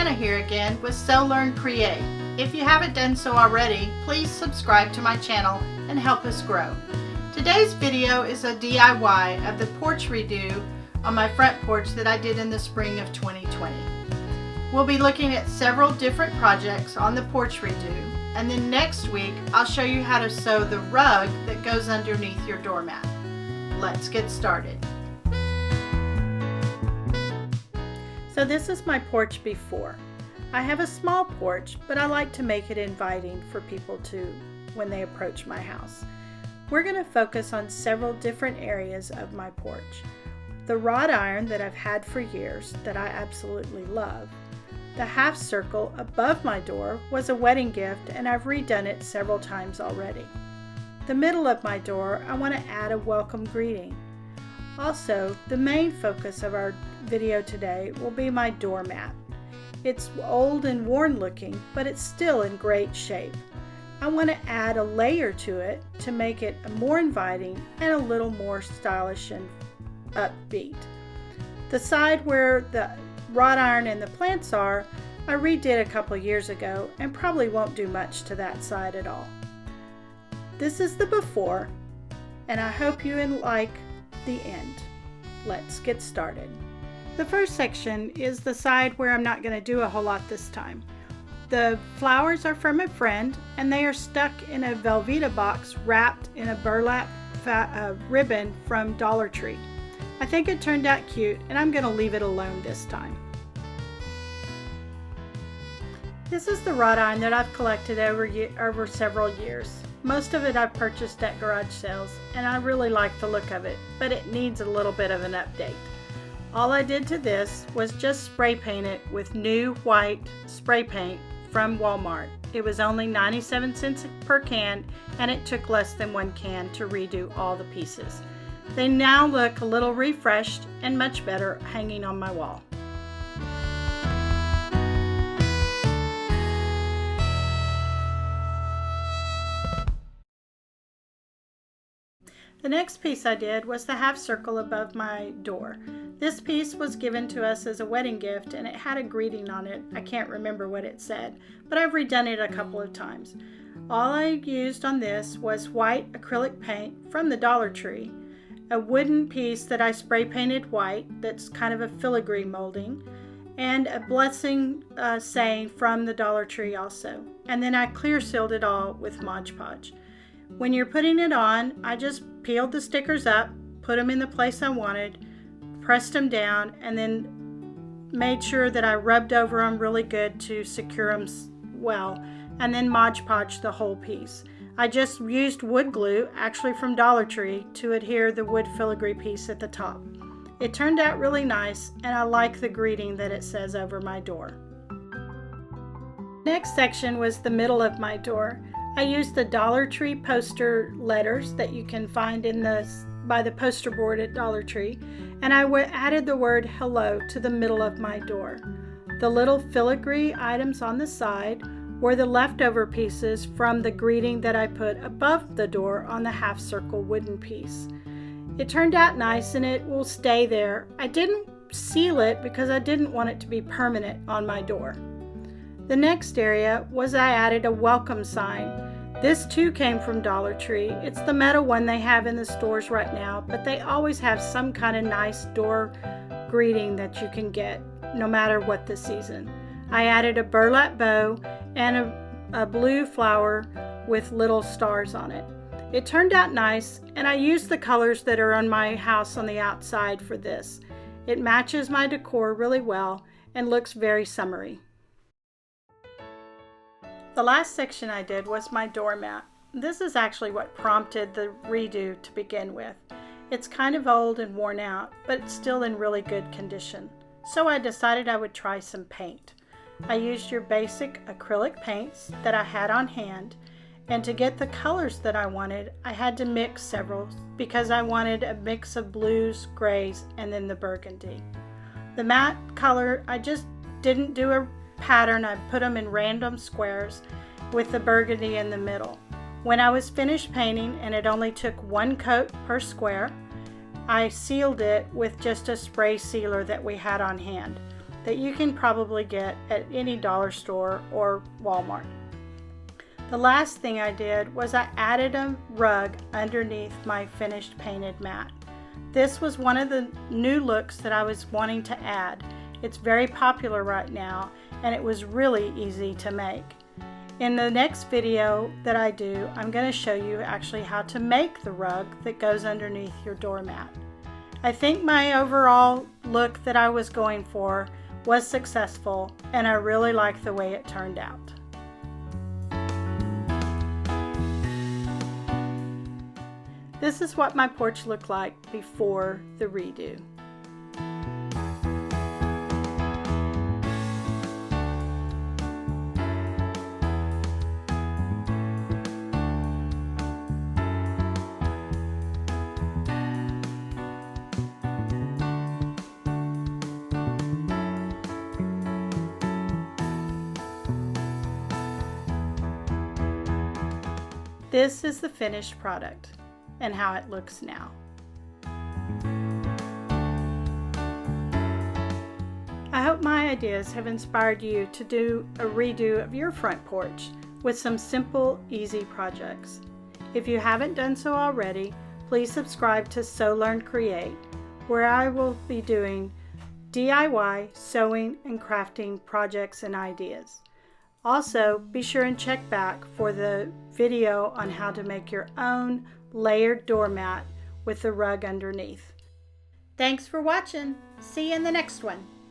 Anna here again with Sew Learn Create. If you haven't done so already, please subscribe to my channel and help us grow. Today's video is a DIY of the porch redo on my front porch that I did in the spring of 2020. We'll be looking at several different projects on the porch redo, and then next week I'll show you how to sew the rug that goes underneath your doormat. Let's get started. So this is my porch before. I have a small porch, but I like to make it inviting for people when they approach my house. We're going to focus on several different areas of my porch. The wrought iron that I've had for years that I absolutely love. The half circle above my door was a wedding gift and I've redone it several times already. The middle of my door, I want to add a welcome greeting. Also, the main focus of our video today will be my doormat. It's old and worn looking, but it's still in great shape. I want to add a layer to it to make it more inviting and a little more stylish and upbeat. The side where the wrought iron and the plants are, I redid a couple years ago and probably won't do much to that side at all. This is the before, and I hope you like the end. Let's get started. The first section is the side where I'm not going to do a whole lot this time. The flowers are from a friend and they are stuck in a Velveeta box wrapped in a burlap ribbon from Dollar Tree. I think it turned out cute and I'm going to leave it alone this time. This is the wrought iron that I've collected over several years. Most of it I've purchased at garage sales and I really like the look of it, but it needs a little bit of an update. All I did to this was just spray paint it with new white spray paint from Walmart. It was only 97 cents per can and it took less than one can to redo all the pieces. They now look a little refreshed and much better hanging on my wall. The next piece I did was the half circle above my door. This piece was given to us as a wedding gift and it had a greeting on it. I can't remember what it said, but I've redone it a couple of times. All I used on this was white acrylic paint from the Dollar Tree, a wooden piece that I spray painted white that's kind of a filigree molding, and a blessing saying from the Dollar Tree also. And then I clear sealed it all with Mod Podge. When you're putting it on, I just peeled the stickers up, put them in the place I wanted, pressed them down, and then made sure that I rubbed over them really good to secure them well, and then Mod Podge the whole piece. I just used wood glue, actually from Dollar Tree, to adhere the wood filigree piece at the top. It turned out really nice, and I like the greeting that it says over my door. Next section was the middle of my door. I used the Dollar Tree poster letters that you can find by the poster board at Dollar Tree, and I added the word hello to the middle of my door. The little filigree items on the side were the leftover pieces from the greeting that I put above the door on the half circle wooden piece. It turned out nice and it will stay there. I didn't seal it because I didn't want it to be permanent on my door. The next area was I added a welcome sign. This too came from Dollar Tree. It's the metal one they have in the stores right now, but they always have some kind of nice door greeting that you can get no matter what the season. I added a burlap bow and a blue flower with little stars on it. It turned out nice and I used the colors that are on my house on the outside for this. It matches my decor really well and looks very summery. The last section I did was my doormat. This is actually what prompted the redo to begin with. It's kind of old and worn out, but it's still in really good condition. So I decided I would try some paint. I used your basic acrylic paints that I had on hand, and to get the colors that I wanted, I had to mix several because I wanted a mix of blues, grays, and then the burgundy. The matte color, I just didn't do a pattern. I put them in random squares with the burgundy in the middle. When I was finished painting and it only took one coat per square, I sealed it with just a spray sealer that we had on hand. that you can probably get at any dollar store or Walmart. The last thing I did was I added a rug underneath my finished painted mat. This was one of the new looks that I was wanting to add. It's very popular right now, and it was really easy to make. In the next video that I do, I'm going to show you actually how to make the rug that goes underneath your doormat. I think my overall look that I was going for was successful, and I really like the way it turned out. This is what my porch looked like before the redo. This is the finished product and how it looks now. I hope my ideas have inspired you to do a redo of your front porch with some simple, easy projects. If you haven't done so already, please subscribe to Sew Learn Create, where I will be doing DIY sewing and crafting projects and ideas. Also, be sure and check back for the video on how to make your own layered doormat with the rug underneath. Thanks for watching. See you in the next one.